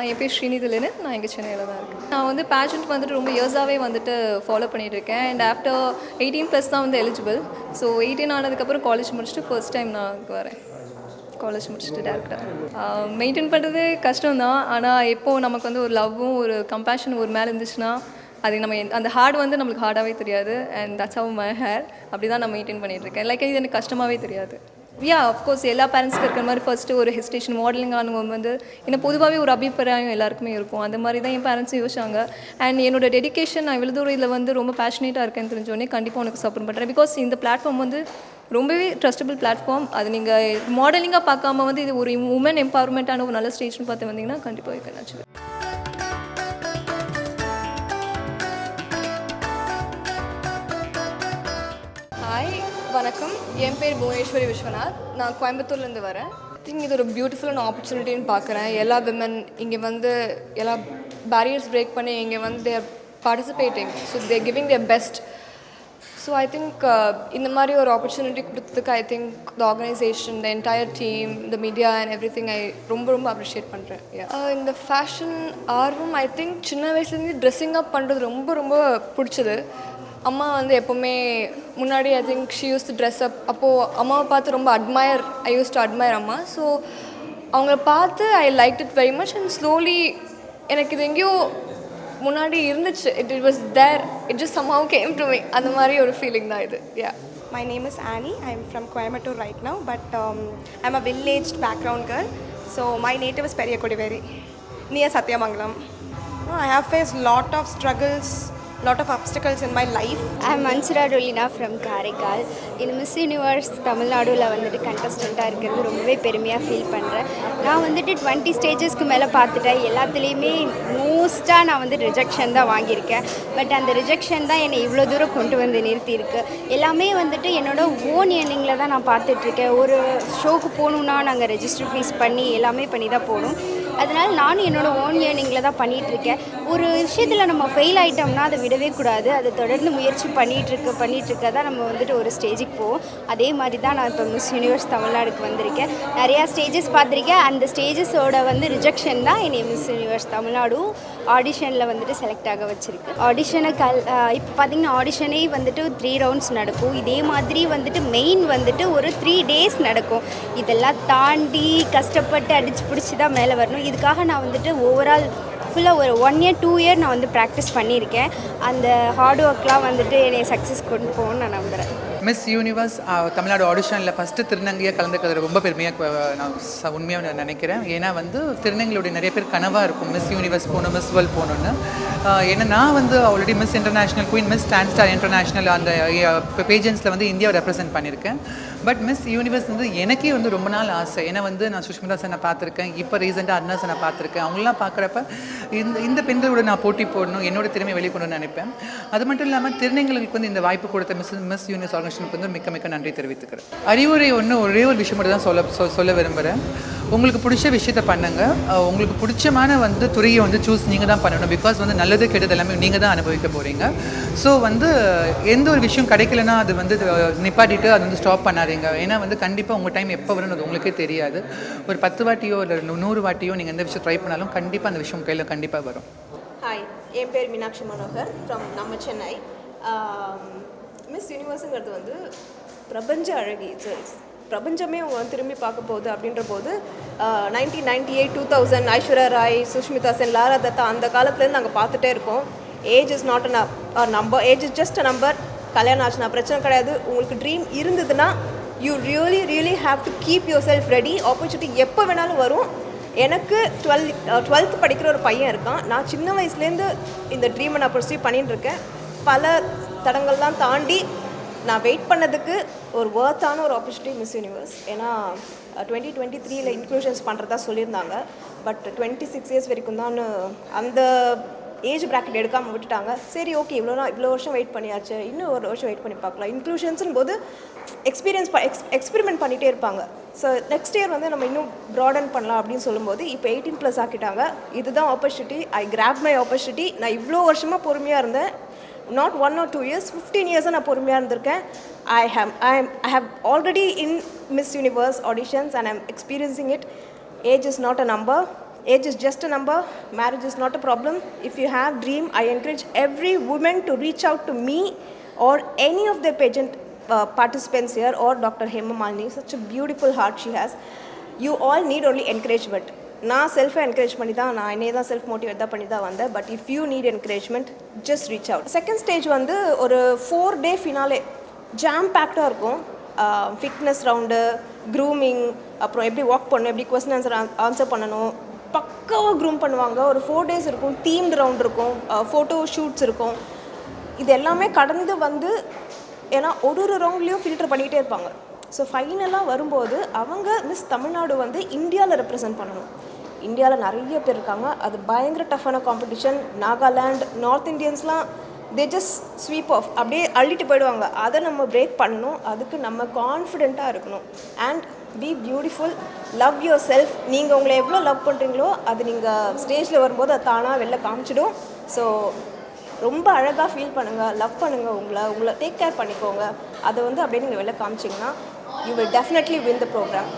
என் பேர் ஸ்ரீநிதிலேன்னு நான் இங்கே சென்னையில் தான் இருக்கேன். நான் வந்து பேஷண்ட் வந்துட்டு ரொம்ப இயர்ஸாகவே வந்துட்டு ஃபாலோ பண்ணிகிட்டு இருக்கேன். அண்ட் ஆஃப்டர் 18+ தான் வந்து எலிஜிபிள். ஸோ 18 ஆனதுக்கப்புறம் காலேஜ் முடிச்சுட்டு ஃபர்ஸ்ட் டைம் நான் இங்கே வரேன். காலேஜ் முடிச்சுட்டு டேரக்டாக மெயின்டைன் பண்ணுறது கஷ்டம் தான். ஆனால் எப்போது நமக்கு வந்து ஒரு லவ்வும் ஒரு கம்பேஷன் ஒரு மேலே இருந்துச்சுன்னா அது நம்ம அந்த ஹார்ட் வந்து நம்மளுக்கு ஹார்டாகவே தெரியாது. And that's how my hair. அப்படி தான் நான் மெயின்டைன் பண்ணிகிட்ருக்கேன். லைக் இது எனக்கு கஷ்டமாகவே தெரியாது. அஃப்கோர்ஸ் எல்லா பேரண்ட்ஸ்க்கு இருக்கிற மாதிரி ஃபஸ்ட்டு ஒரு ஹெசிடேஷன் மாடலிங் ஆனவங்க வந்து இன்னும் பொதுவாகவே ஒரு அபிப்பிராயம் எல்லாருக்குமே இருக்கும். அந்த மாதிரி தான் என் பேரண்ட்ஸும் யோசிச்சாங்க. அண்ட் என்னோட டெடிக்கேஷன் நான் இவ்வளோ தூரம் இதில் வந்து ரொம்ப பேஷனேட்டாக இருக்கேன்னு தெரிஞ்சோடனே கண்டிப்பாக உனக்கு சப்போர்ட் பண்ணுறேன். பிகாஸ் இந்த பிளாட்ஃபார்ம் வந்து ரொம்பவே ட்ரஸ்டபிள் பிளாட்ஃபார்ம். அது நீங்கள் மாடலிங்காக பார்க்காம வந்து இது ஒரு உமன் எம்பவர்மெண்ட்டான ஒரு நல்ல ஸ்டேஜ்னு பார்த்து வந்தீங்கன்னா கண்டிப்பாக இருக்கேன். ஹாய், வணக்கம். என் பேர் புவனேஸ்வரி விஸ்வநாத். நான் கோயம்புத்தூர்லேருந்து வரேன். திங்க் இது ஒரு பியூட்டிஃபுல்லான ஆப்பர்ச்சுனிட்டின்னு பார்க்குறேன். எல்லா விமன் இங்கே வந்து எல்லா பேரியர்ஸ் பிரேக் பண்ணி இங்கே வந்து they're participating. So they're giving their best. So I think இந்த மாதிரி ஒரு ஆப்பர்ச்சுனிட்டி கொடுத்ததுக்கு I think the organization, the entire team, the media and everything I ரொம்ப அப்ரிஷியேட் பண்ணுறேன். இந்த ஃபேஷன் ஆர்வம் ஐ திங்க் சின்ன வயசுலேருந்து ட்ரெஸ்ஸிங் அப் பண்ணுறது ரொம்ப பிடிச்சது. அம்மா வந்து எப்போவுமே முன்னாடி I think she use to dress up. அப்போது அம்மாவை பார்த்து ரொம்ப ஐ யூஸ் டு அட்மையர் அம்மா. ஸோ அவங்கள பார்த்து I like it very much. And slowly எனக்கு இது எங்கேயோ முன்னாடி இருந்துச்சு. It was there. It just somehow came to me. அந்த மாதிரி ஒரு ஃபீலிங் தான் இது. My name is Annie. I'm from Coimbatore right now, but I'm a villaged background girl. So my native is Periyakodiveri, near Satyamangalam. I have faced lot of struggles, lot of obstacles in my life. I'm Mansura Dolina from Karaikal. In Miss Universe தமிழ்நாடுல வந்துட்டு கண்டஸ்டண்ட்டாக இருக்கிறது ரொம்பவே பெருமையாக feel பண்ணுறேன். நான் வந்துட்டு 20 ஸ்டேஜஸ்க்கு மேலே பார்த்துட்டேன். எல்லாத்துலேயுமே மோஸ்ட்டாக நான் வந்து ரிஜெக்ஷன் தான் வாங்கியிருக்கேன். பட் அந்த ரிஜெக்ஷன் தான் என்னை இவ்வளோ தூரம் கொண்டு வந்து நிறுத்தியிருக்கு. எல்லாமே வந்துட்டு என்னோடய ஓன் ஏர்னிங்கில் தான் நான் பார்த்துட்ருக்கேன். ஒரு ஷோக்கு போகணுன்னா நாங்கள் ரெஜிஸ்டர் ஃபீஸ் பண்ணி எல்லாமே பண்ணி தான் போகணும். அதனால் நானும் என்னோடய ஓன் ஏர்னிங்கில் தான் பண்ணிகிட்ருக்கேன். ஒரு விஷயத்தில் நம்ம ஃபெயில் ஆகிட்டோம்னா அதை விடவே கூடாது. அதை தொடர்ந்து முயற்சி பண்ணிகிட்ருக்க தான் நம்ம வந்துட்டு ஒரு ஸ்டேஜுக்கு போவோம். அதே மாதிரி தான் நான் இப்போ மிஸ் யூனிவர்ஸ் தமிழ்நாடுக்கு வந்திருக்கேன். நிறையா ஸ்டேஜஸ் பார்த்துருக்கேன். அந்த ஸ்டேஜஸோட வந்து ரிஜெக்ஷன் தான் என்னை மிஸ் யூனிவர்ஸ் தமிழ்நாடும் ஆடிஷனில் வந்துட்டு செலக்ட் ஆக வச்சுருக்கு. ஆடிஷனை இப்போ பார்த்திங்கன்னா ஆடிஷனே வந்துட்டு 3 ரவுண்ட்ஸ் நடக்கும். இதே மாதிரி வந்துட்டு மெயின் வந்துட்டு ஒரு 3 days நடக்கும். இதெல்லாம் தாண்டி கஷ்டப்பட்டு அடித்து பிடிச்சி தான் மேலே வரணும். இதுக்காக நான் வந்துட்டு ஓவரால் ஃபுல்லாக ஒரு 1 year 2 year நான் வந்து ப்ராக்டிஸ் பண்ணியிருக்கேன். அந்த ஹார்ட் ஒர்க்லாம் வந்துட்டு என்னை சக்ஸஸ் கொண்டு போகணும்னு நான் நம்புகிறேன். மிஸ் யூனிவர்ஸ் தமிழ்நாடு ஆடிஷனில் ஃபஸ்ட்டு திருநங்கையாக கலந்துக்கிறது ரொம்ப பெருமையாக நான் உண்மையாக நினைக்கிறேன். ஏன்னா வந்து திருநங்கையுடைய நிறைய பேர் கனவாக இருக்கும் மிஸ் யூனிவர்ஸ் போகணும், மிஸ் வேர்ல்ட் போகணுன்னு. ஏன்னா நான் வந்து already miss international queen, miss star international அந்த பேஜன்ஸில் வந்து இந்தியாவை ரெப்ரசென்ட் பண்ணியிருக்கேன். பட் மிஸ் யூனிவர்ஸ் வந்து எனக்கே வந்து ரொம்ப நாள் ஆசை. ஏன்னா வந்து நான் சுஷ்மிதா சார் பார்த்துருக்கேன், இப்போ ரீசெண்டாக அருணா சார் பார்த்துருக்கேன். அவங்களாம் பார்க்குறப்ப இந்த பெண்களோட நான் போட்டி போடணும், என்னோட திறமை வெளிக்கொண்டு நினைப்பேன். அது மட்டும் இல்லாமல் திருநங்கைகளுக்கு வந்து இந்த வாய்ப்பு கொடுத்த மிஸ் யூனிவர்ஸ் ஆர்கனைசேஷனுக்கு வந்து மிக்க நன்றி தெரிவித்துக்கிறேன். அறிவுரை ஒரே ஒரு விஷயம் மட்டும் தான் சொல்ல விரும்புகிறேன். உங்களுக்கு பிடிச்ச விஷயத்த பண்ணுங்கள். உங்களுக்கு பிடிச்சமான வந்து துறையை வந்து சூஸ் நீங்கள் தான் பண்ணணும். பிகாஸ் வந்து நல்லது கெட்டது எல்லாமே நீங்கள் தான் அனுபவிக்க போகிறீங்க. ஸோ வந்து எந்த ஒரு விஷயம் கிடைக்கலன்னா அது வந்து நிப்பாட்டிட்டு அது வந்து ஸ்டாப் பண்ணாதீங்க. ஏன்னா வந்து கண்டிப்பாக உங்கள் டைம் எப்போ வரும்னு அது உங்களுக்கே தெரியாது. ஒரு 10 வாட்டியோ இல்லை 100 வாட்டியோ நீங்கள் எந்த விஷயம் ட்ரை பண்ணாலும் கண்டிப்பாக அந்த விஷயம் கையில் கண்டிப்பாக வரும். ஹாய், என் பேர் மீனாட்சி மனோகர் ஃப்ரம் நம்ம சென்னை. மிஸ் யூனிவர்ஸுங்கிறது வந்து பிரபஞ்ச அழகி. பிரபஞ்சமே அவங்க வந்து திரும்பி பார்க்க போகுது அப்படின்ற போது 1998, 2000 ஐஸ்வர்யா ராய், சுஷ்மிதா சென், லாரா தத்தா அந்த காலத்துலேருந்து நாங்கள் பார்த்துட்டே இருக்கோம். Age is not a number, age is just a number. கல்யாணம் ஆச்சுன்னா பிரச்சனை கிடையாது. உங்களுக்கு ட்ரீம் இருந்ததுன்னா you really have to keep your self ready. Opportunity எப்போ வேணாலும் வரும். எனக்கு 12th படிக்கிற ஒரு பையன் இருக்கான். நான் சின்ன வயசுலேருந்து இந்த ட்ரீமை நான் பர்சீவ் பண்ணிட்டுருக்கேன். பல தடங்கள்லாம் தாண்டி நான் வெயிட் பண்ணதுக்கு ஒரு ஒர்த்தான ஒரு ஆப்பர்ச்சுனிட்டி மிஸ் யூனிவர்ஸ். ஏன்னா 2023 இன்க்ளூஷன்ஸ் பண்ணுறதா சொல்லியிருந்தாங்க. பட் 26 years வரைக்கும் தான் அந்த ஏஜ் ப்ராக்கெட் எடுக்காமல் விட்டுட்டாங்க. சரி, ஓகே, இவ்வளோ வருஷம் வெயிட் பண்ணியாச்சு, இன்னும் ஒரு வருஷம் வெயிட் பண்ணி பார்க்கலாம். இன்க்ளூஷன்ஸும் போது எக்ஸ்பெரிமெண்ட் பண்ணிகிட்டே இருப்பாங்க. ஸோ நெக்ஸ்ட் இயர் வந்து நம்ம இன்னும் ப்ராடன் பண்ணலாம் அப்படின்னு சொல்லும்போது இப்போ 18+ ஆக்கிட்டாங்க. இதுதான் opportunity. I grab my opportunity. நான் இவ்வளோ வருஷமாக பொறுமையாக இருந்தேன். நாட் 1 or 2 years, 15 years நான் பொறுமையாக இருந்திருக்கேன். I have already in Miss Universe auditions and I'm experiencing it. Age is not a number. Age is just a number. Marriage is not a problem. If you have dream, I encourage every woman to reach out to me or any of the pageant participants here or Dr. Hema Malini. Such a beautiful heart she has. You all need only encouragement. நான் செல்ஃபை encourage பண்ணி தான் நான் என்னையே தான் self motivate தான் பண்ணி தான் வந்தேன். But if you need encouragement just reach out. Second stage வந்து ஒரு 4 day ஃபினாலே ஜாம் பேக்டாக இருக்கும். ஃபிட்னஸ் ரவுண்டு, க்ரூமிங், அப்புறம் எப்படி வாக் பண்ணணும், எப்படி கொஸ்டின் ஆன்சர் பண்ணணும், பக்காவாக க்ரூம் பண்ணுவாங்க. ஒரு 4 days இருக்கும். தீம்டு ரவுண்ட் இருக்கும், ஃபோட்டோ ஷூட்ஸ் இருக்கும். இது எல்லாமே கடந்து வந்து ஏன்னா ஒரு ரவுண்ட்லேயும் ஃபில்டர் பண்ணிக்கிட்டே இருப்பாங்க. ஸோ ஃபைனலாக வரும்போது அவங்க மிஸ் தமிழ்நாடு வந்து இந்தியாவில் ரெப்ரசன்ட் பண்ணணும். இந்தியாவில் நிறைய பேர் இருக்காங்க. அது பயங்கர டஃப்பான காம்படிஷன். நாகாலாண்ட், நார்த் இந்தியன்ஸ்லாம் தே ஜஸ்ட் ஸ்வீப் ஆஃப் அப்படியே அள்ளிட்டு போயிடுவாங்க. அதை நம்ம பிரேக் பண்ணணும். அதுக்கு நம்ம கான்ஃபிடெண்ட்டாக இருக்கணும். And B beautiful, love your self. நீங்கள் உங்களை எவ்வளோ லவ் பண்ணுறீங்களோ அது நீங்கள் ஸ்டேஜில் வரும்போது அது தானாக வெளில காமிச்சிடும். ஸோ ரொம்ப அழகாக ஃபீல் பண்ணுங்கள், லவ் பண்ணுங்கள், உங்களை டேக் கேர் பண்ணிக்கோங்க. அதை வந்து அப்படியே நீங்கள் வெளில காமிச்சிங்கன்னா you will definitely win the program.